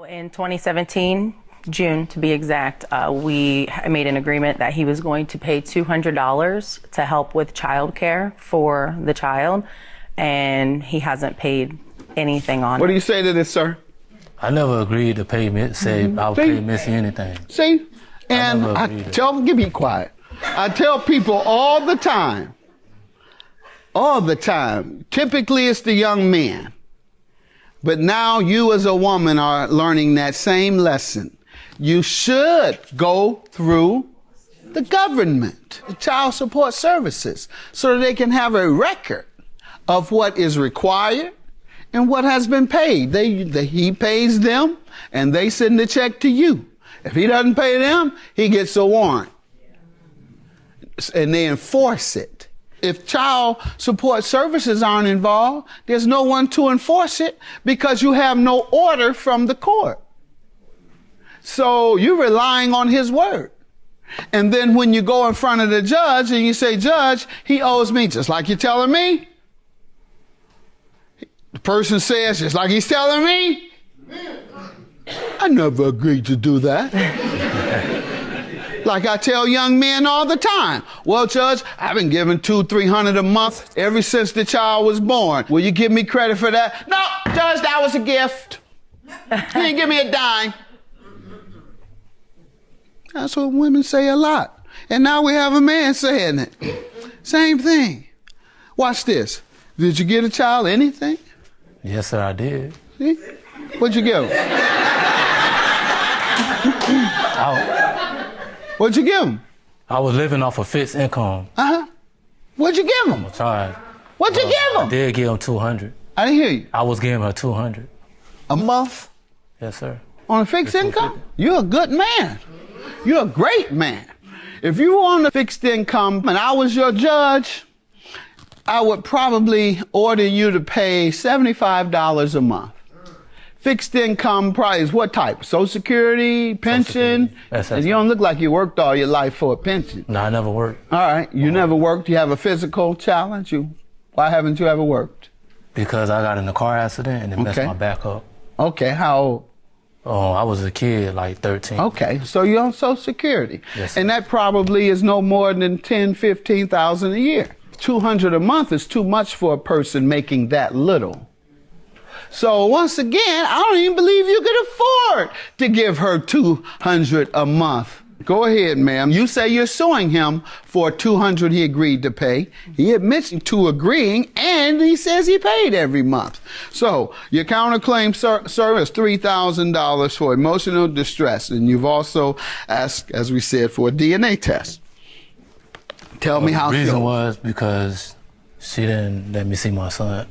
In 2017, June to be exact, we made an agreement that he was going to pay $200 to help with childcare for the child, and he hasn't paid anything on it. What do you say to this, sir? I never agreed to pay I'll pay Missy anything. See? And give me quiet. I tell people all the time, typically it's the young men. But now you as a woman are learning that same lesson. You should go through the government, the child support services, so that they can have a record of what is required and what has been paid. He pays them and they send the check to you. If he doesn't pay them, he gets a warrant. And they enforce it. If child support services aren't involved, there's no one to enforce it because you have no order from the court. So you're relying on his word. And then when you go in front of the judge and you say, Judge, he owes me, just like you're telling me. The person says, just like he's telling me. I never agreed to do that. Like I tell young men all the time, well, Judge, I've been giving $200-300 a month ever since the child was born. Will you give me credit for that? No, Judge, that was a gift. You didn't give me a dime. That's what women say a lot. And now we have a man saying it. Same thing. Watch this. Did you get a child anything? Yes, sir, I did. See? What'd you give him? What'd you give him? I was living off a fixed income. What'd you give him? I'm trying. What'd you give him? I did give him $200. I didn't hear you. I was giving her $200. A month? Yes, sir. On a fixed income? You're a good man. You're a great man. If you were on a fixed income and I was your judge, I would probably order you to pay $75 a month. Fixed income probably is what type? Social Security, pension? Yes, and you don't look like you worked all your life for a pension. No, I never worked. All right, you never worked. You have a physical challenge. Why haven't you ever worked? Because I got in a car accident and it messed my back up. Okay, how old? Oh, I was a kid, like 13. Okay, so you're on Social Security. Yes, sir. And that probably is no more than $10,000, $15,000 a year. $200 a month is too much for a person making that little. So once again, I don't even believe you could afford to give her $200 a month. Go ahead, ma'am. You say you're suing him for $200 he agreed to pay. He admits to agreeing, and he says he paid every month. So your counterclaim, sir, is $3,000 for emotional distress, and you've also asked, as we said, for a DNA test. Tell me how. The reason was because she didn't let me see my son.